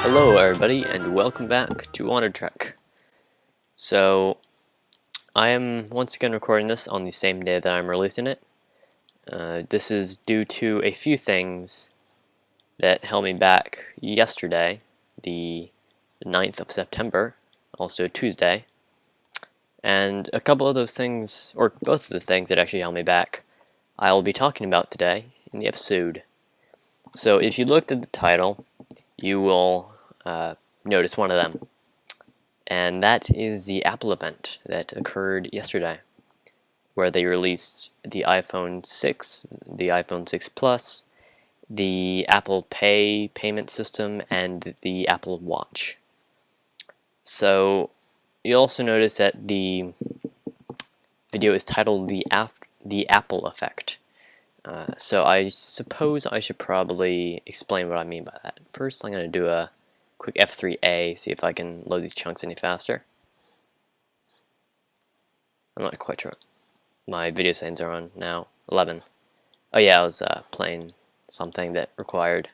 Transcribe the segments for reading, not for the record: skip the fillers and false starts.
Hello everybody and welcome back to WanderTrek. So I am once again recording this on the same day that I'm releasing it. This is due to a few things that held me back yesterday, the 9th of September, also Tuesday. And a couple of those things, or both of the things that actually held me back, I will be talking about today in the episode. So if you looked at the title, you will notice one of them, and that is the Apple event that occurred yesterday, where they released the iPhone 6, the iPhone 6 Plus, the Apple Pay payment system, and the Apple Watch. So you'll also notice that the video is titled the Apple Effect. So I suppose I should probably explain what I mean by that. First, I'm going to do a quick F3A, see if I can load these chunks any faster. I'm not quite sure. My video settings are on now. 11. Oh yeah, I was playing something that required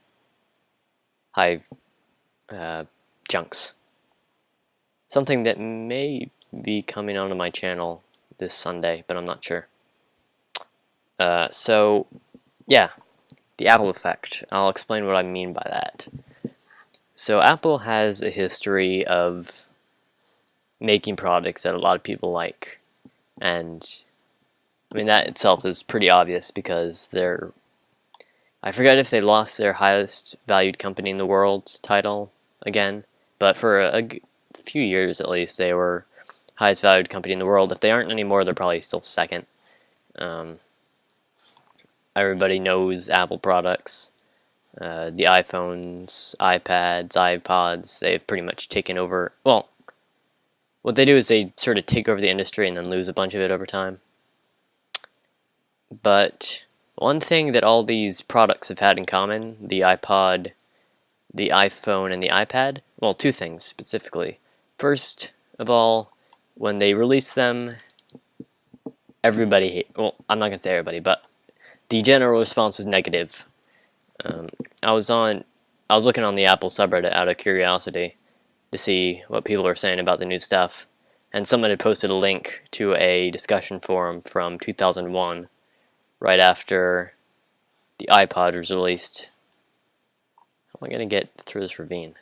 high chunks. Something that may be coming onto my channel this Sunday, but I'm not sure. So, yeah, the Apple effect. I'll explain what I mean by that. So Apple has a history of making products that a lot of people like, and I mean that itself is pretty obvious because I forget if they lost their highest valued company in the world title again, but for a few years at least they were highest valued company in the world. If they aren't anymore, they're probably still second. Everybody knows Apple products. The iPhones, iPads, iPods, they've pretty much taken over. Well, what they do is they sort of take over the industry and then lose a bunch of it over time. But one thing that all these products have had in common, the iPod, the iPhone, and the iPad, well, two things specifically. First of all, when they released them, everybody, well, I'm not going to say everybody, but the general response was negative. I was looking on the Apple subreddit out of curiosity to see what people are saying about the new stuff, and someone had posted a link to a discussion forum from 2001, right after the iPod was released. How am I going to get through this ravine?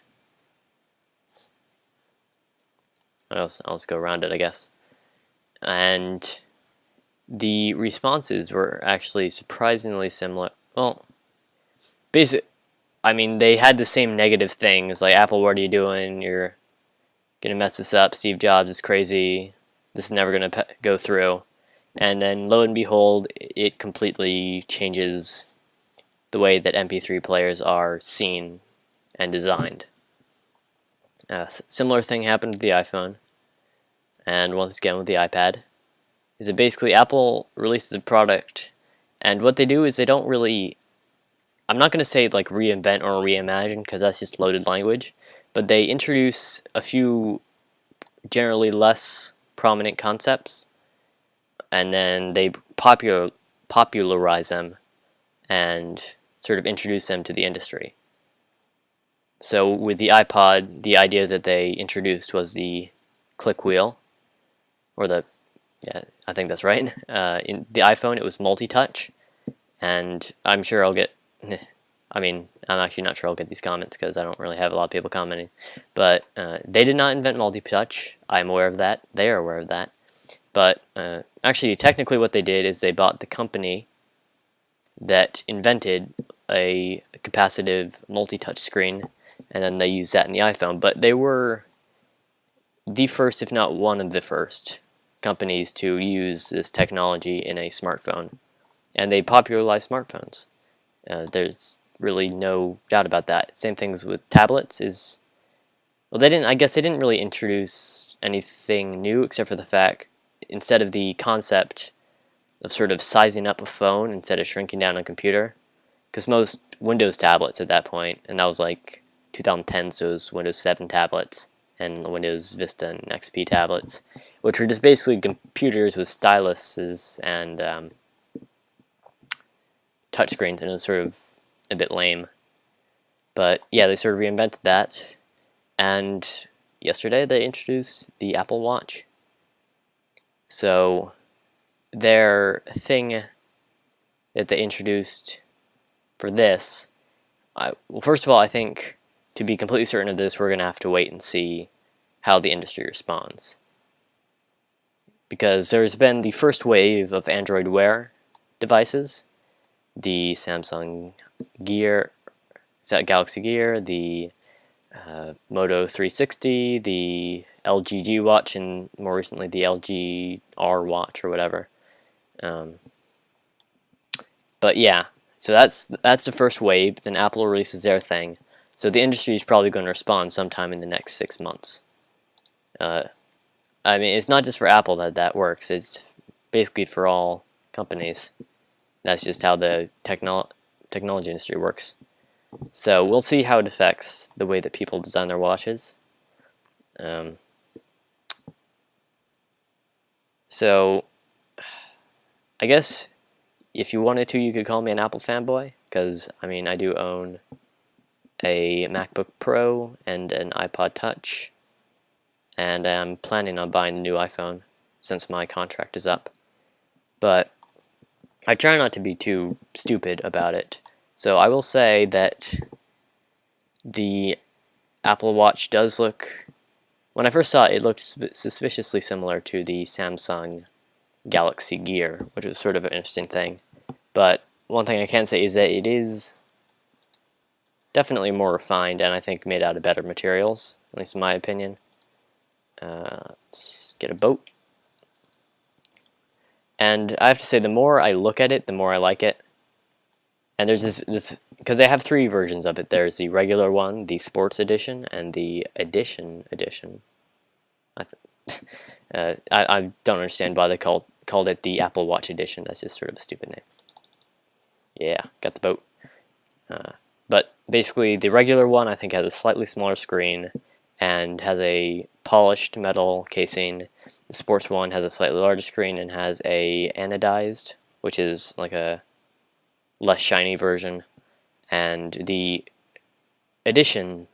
I'll just go around it, I guess. And the responses were actually surprisingly similar. Well, I mean, they had the same negative things, like, Apple, what are you doing? You're gonna mess this up. Steve Jobs is crazy. This is never gonna go through. And then, lo and behold, it completely changes the way that MP3 players are seen and designed. Similar thing happened with the iPhone, and once again with the iPad. Is that basically Apple releases a product, and what they do is they don't really, I'm not going to say like reinvent or reimagine because that's just loaded language, but they introduce a few generally less prominent concepts, and then they popularize them and sort of introduce them to the industry. So with the iPod, the idea that they introduced was the click wheel, or yeah, I think that's right. In the iPhone, it was multi-touch, and I'm sure I'll get, I mean, I'm actually not sure I'll get these comments because I don't really have a lot of people commenting, but they did not invent multi-touch. I'm aware of that. They are aware of that. But actually, technically what they did is they bought the company that invented a capacitive multi-touch screen, and then they used that in the iPhone. But they were the first, if not one of the first, companies to use this technology in a smartphone, and they popularized smartphones. There's really no doubt about that. Same things with tablets. Well, I guess they didn't really introduce anything new except for the fact, instead of the concept of sort of sizing up a phone instead of shrinking down a computer, because most Windows tablets at that point, and that was like 2010, so it was Windows 7 tablets and Windows Vista and XP tablets, which were just basically computers with styluses and touchscreens, and it was sort of a bit lame. But yeah, they sort of reinvented that, And yesterday they introduced the Apple Watch. So their thing that they introduced for this, well, first of all, I think to be completely certain of this, we're going to have to wait and see how the industry responds. Because there's been the first wave of Android Wear devices, the Samsung Gear, Galaxy Gear, the Moto 360, the LG G Watch, and more recently the LG R Watch or whatever. But yeah, so that's the first wave. Then Apple releases their thing. So the industry is probably going to respond sometime in the next 6 months. I mean, it's not just for Apple that works. It's basically for all companies. That's just how the technology industry works. So we'll see how it affects the way that people design their watches. So I guess if you wanted to, you could call me an Apple fanboy, because I mean, I do own a MacBook Pro and an iPod Touch, and I'm planning on buying the new iPhone since my contract is up. But I try not to be too stupid about it. So I will say that the Apple Watch does look, when I first saw it, it looked suspiciously similar to the Samsung Galaxy Gear, which was sort of an interesting thing. But one thing I can say is that it is definitely more refined and I think made out of better materials, at least in my opinion. Let's get a boat. And I have to say, the more I look at it, the more I like it. And there's this because they have 3 versions of it. There's the regular one, the Sports Edition, and the Edition. I don't understand why they called it the Apple Watch Edition. That's just sort of a stupid name. Yeah, got the boat. But basically, the regular one I think has a slightly smaller screen and has a polished metal casing. The sports one has a slightly larger screen and has a anodized, which is like a less shiny version, and the edition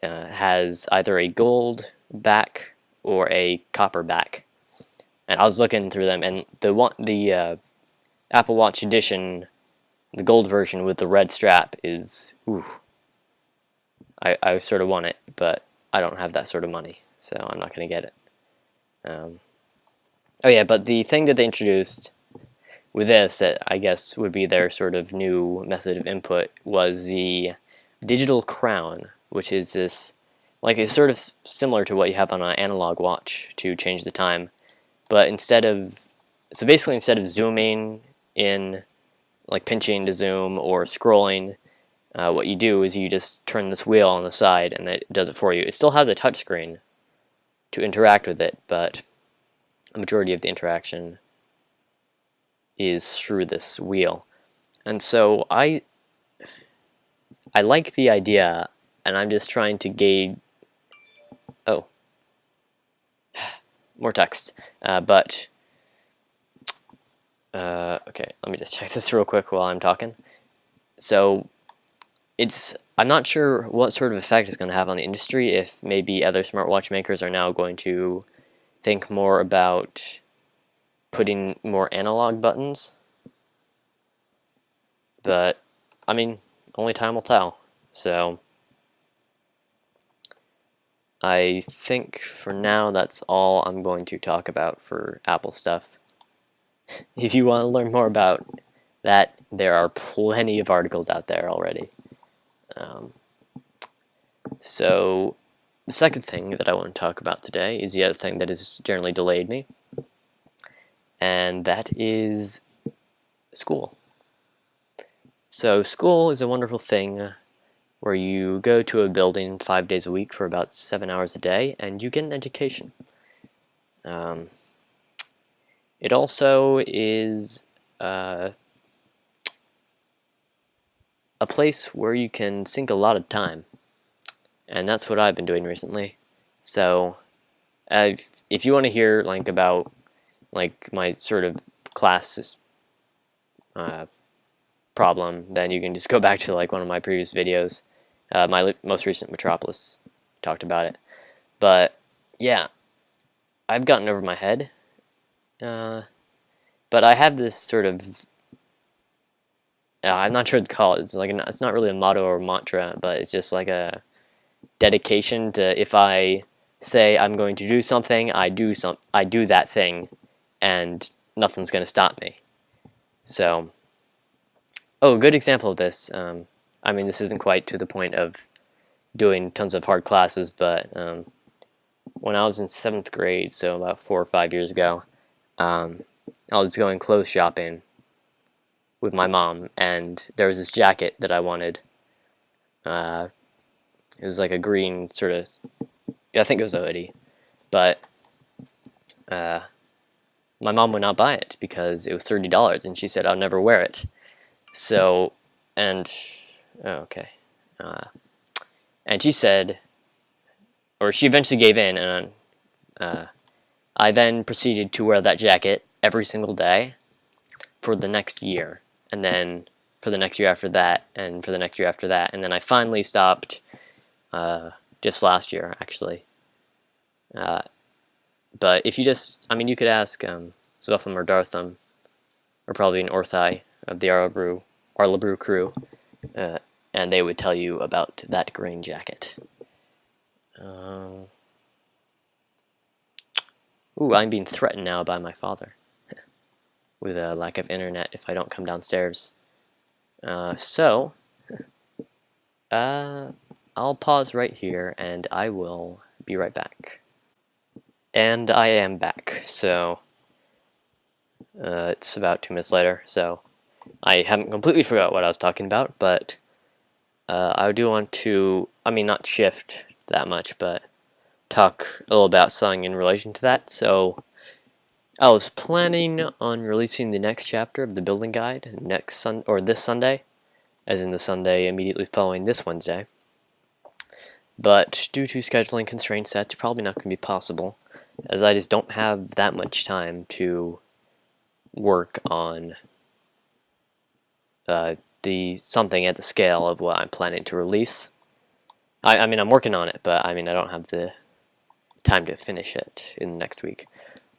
has either a gold back or a copper back. And I was looking through them, and the Apple Watch Edition, the gold version with the red strap, is I sort of want it, but I don't have that sort of money, so I'm not going to get it. Oh yeah, but the thing that they introduced with this, that I guess would be their sort of new method of input, was the digital crown, which is this, like, it's sort of similar to what you have on an analog watch to change the time, but instead of zooming in, like pinching to zoom or scrolling, what you do is you just turn this wheel on the side and it does it for you. It still has a touch screen to interact with it, but a majority of the interaction is through this wheel. And so I like the idea, and I'm just trying to gauge. Oh, more text. Okay, let me just check this real quick while I'm talking. So I'm not sure what sort of effect it's going to have on the industry, if maybe other smartwatch makers are now going to think more about putting more analog buttons. But, I mean, only time will tell. So I think for now that's all I'm going to talk about for Apple stuff. If you want to learn more about that, there are plenty of articles out there already. So the second thing that I want to talk about today is the other thing that has generally delayed me, and that is school. So school is a wonderful thing where you go to a building 5 days a week for about 7 hours a day, and you get an education. It also is a place where you can sink a lot of time, and that's what I've been doing recently. So if you want to hear about my sort of class problem, then you can just go back to one of my previous videos, My most recent Metropolis talked about it. But yeah, I've gotten over my head. But I have this sort of I'm not sure what to call it. It's not really a motto or mantra, but it's just like a dedication to, if I say I'm going to do something, I do that thing, and nothing's going to stop me. So, a good example of this. I mean, this isn't quite to the point of doing tons of hard classes, but when I was in 7th grade, so about 4 or 5 years ago, I was going clothes shopping with my mom, and there was this jacket that I wanted. It was like a green sort of, I think it was a hoodie, but my mom would not buy it because it was $30, and she said I'll never wear it. So, and okay, and she said, or she eventually gave in, and I then proceeded to wear that jacket every single day for the next year, and then for the next year after that, and for the next year after that, and then I finally stopped just last year, actually. But if you just, I mean, you could ask Zwotham or Dartham, or probably an Orthai of the Arlibru crew, and they would tell you about that green jacket. Ooh, I'm being threatened now by my father with a lack of internet if I don't come downstairs. So, I'll pause right here, and I will be right back. And I am back, so it's about 2 minutes later, so I haven't completely forgot what I was talking about, but I do want to, I mean, not shift that much, but talk a little about something in relation to that. So I was planning on releasing the next chapter of the building guide this Sunday, as in the Sunday immediately following this Wednesday. But due to scheduling constraints, that's probably not going to be possible, as I just don't have that much time to work on something at the scale of what I'm planning to release. I mean, I'm working on it, but I mean, I don't have the time to finish it in the next week.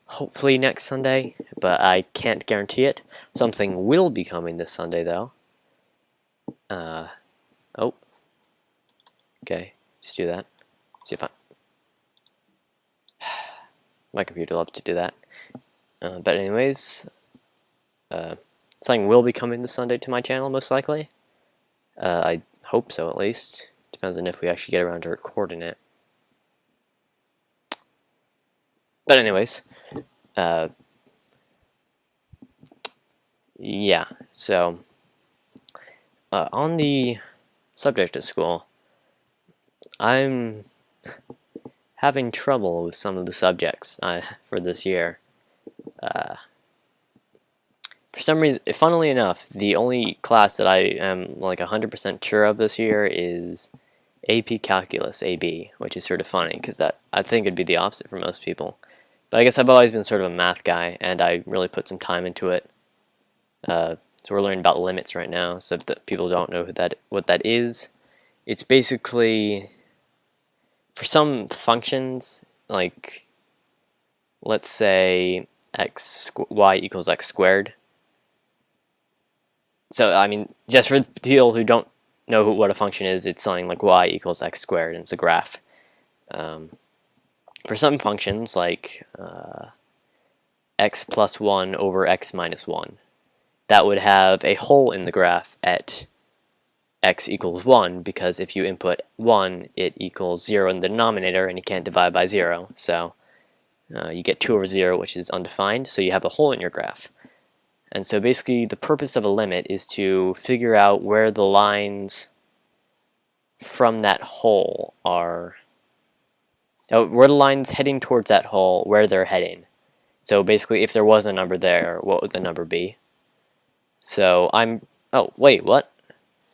Hopefully next Sunday, but I can't guarantee it. Something will be coming this Sunday, though. Oh. Okay, just do that. See if my computer loves to do that. But anyways, something will be coming this Sunday to my channel, most likely. I hope so, at least. Depends on if we actually get around to recording it. But anyways, yeah, so on the subject of school, I'm having trouble with some of the subjects for this year. For some reason, funnily enough, the only class that I am like 100% sure of this year is AP Calculus AB, which is sort of funny because I think it'd be the opposite for most people. But I guess I've always been sort of a math guy, and I really put some time into it. So we're learning about limits right now, so if people don't know what that is, it's basically, for some functions, like, let's say y equals x squared. So, I mean, just for people who don't know what a function is, it's something like y equals x squared, and it's a graph. For some functions, like x plus 1 over x minus 1, that would have a hole in the graph at x equals 1, because if you input 1, it equals 0 in the denominator, and you can't divide by 0. So you get 2 over 0, which is undefined, so you have a hole in your graph. And so basically the purpose of a limit is to figure out where the lines from that hole are, where the lines heading towards that hole, where they're heading. So basically, if there was a number there, what would the number be? So oh, wait, what?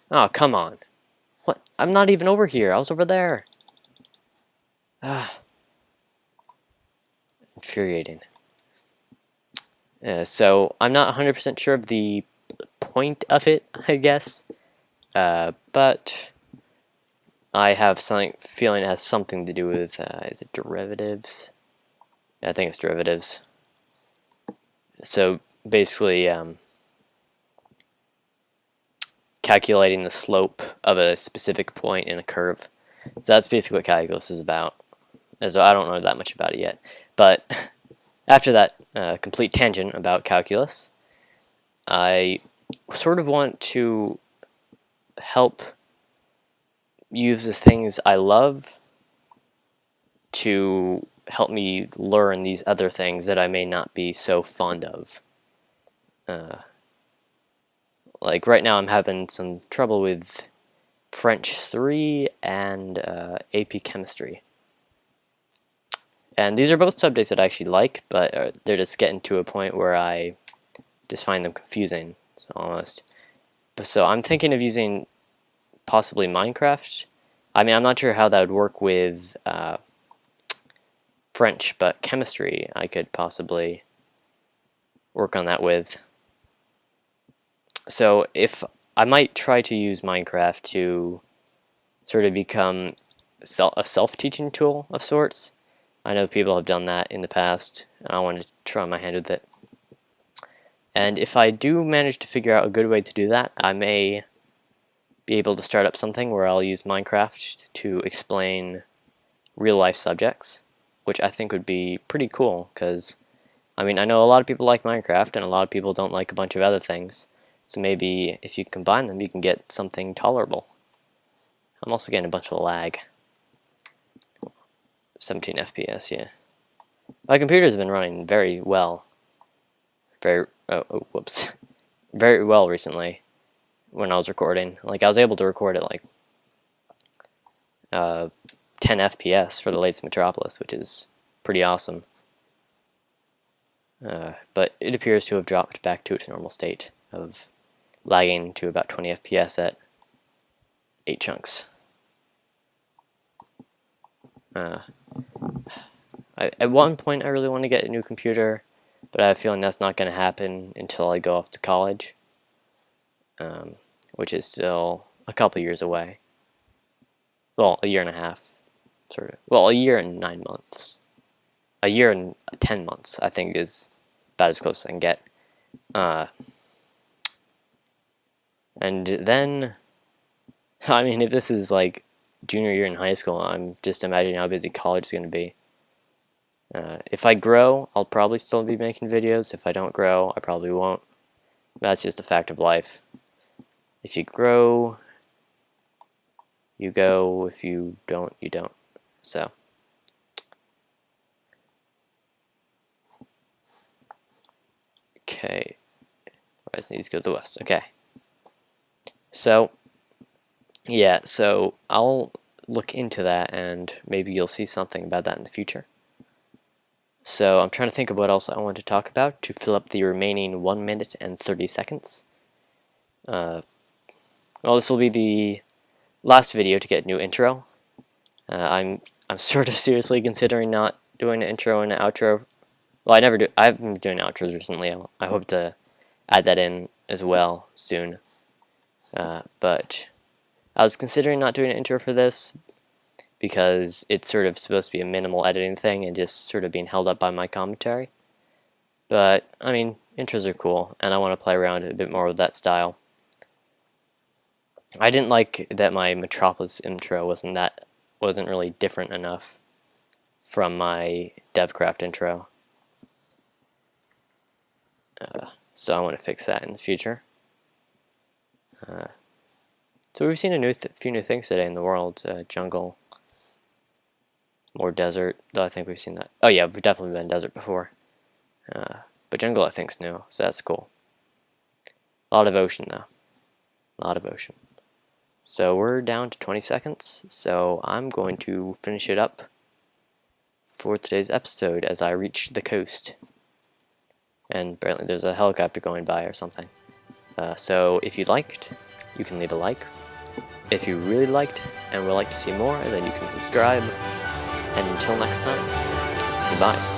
Oh, come on. What? I'm not even over here. I was over there. Ah. Infuriating. So I'm not 100% sure of the point of it, I guess. But I have something feeling it has something to do with is it derivatives? Yeah, I think it's derivatives. So basically, calculating the slope of a specific point in a curve. So that's basically what calculus is about. So I don't know that much about it yet, but after that complete tangent about calculus, I sort of want to help use the things I love to help me learn these other things that I may not be so fond of. Like right now I'm having some trouble with French 3 and AP Chemistry. And these are both subjects that I actually like, but they're just getting to a point where I just find them confusing, so almost. So I'm thinking of using possibly Minecraft. I mean, I'm not sure how that would work with French, but chemistry I could possibly work on that with. So if I might try to use Minecraft to sort of become a self-teaching tool of sorts. I know people have done that in the past, and I want to try my hand with it. And if I do manage to figure out a good way to do that, I may be able to start up something where I'll use Minecraft to explain real-life subjects, which I think would be pretty cool, because, I mean, I know a lot of people like Minecraft, and a lot of people don't like a bunch of other things, so maybe if you combine them, you can get something tolerable. I'm also getting a bunch of lag. 17 FPS, yeah. My computer's been running very well. Very well recently when I was recording. Like, I was able to record at like 10 FPS for the latest Metropolis, which is pretty awesome. But it appears to have dropped back to its normal state of lagging to about 20 FPS at 8 chunks. At one point I really want to get a new computer, but I have a feeling that's not going to happen until I go off to college, which is still a couple years away. Well, a year and a half, sort of. Well, a year and 9 months. A year and 10 months, I think, is about as close as I can get. And then, I mean, if this is like junior year in high school, I'm just imagining how busy college is going to be. If I grow, I'll probably still be making videos. If I don't grow, I probably won't. That's just a fact of life. If you grow, you go. If you don't, you don't. So. Okay. Rise needs to go to the west. Okay. So, yeah, so I'll look into that and maybe you'll see something about that in the future. So I'm trying to think of what else I want to talk about to fill up the remaining 1 minute and 30 seconds. Well, this will be the last video to get a new intro. I'm sort of seriously considering not doing an intro and an outro. Well, I haven't been doing outros recently. I hope to add that in as well soon. But I was considering not doing an intro for this because it's sort of supposed to be a minimal editing thing and just sort of being held up by my commentary. But, I mean, intros are cool, and I want to play around a bit more with that style. I didn't like that my Metropolis intro wasn't really different enough from my DevCraft intro. So I want to fix that in the future. So we've seen a few new things today in the world. Jungle, more desert, though I think we've seen that. Oh yeah, we've definitely been in desert before. But jungle I think's new, so that's cool. A lot of ocean though. A lot of ocean. So we're down to 20 seconds, so I'm going to finish it up for today's episode as I reach the coast. And apparently there's a helicopter going by or something. So if you liked, you can leave a like. If you really liked and would like to see more, then you can subscribe. And until next time, goodbye.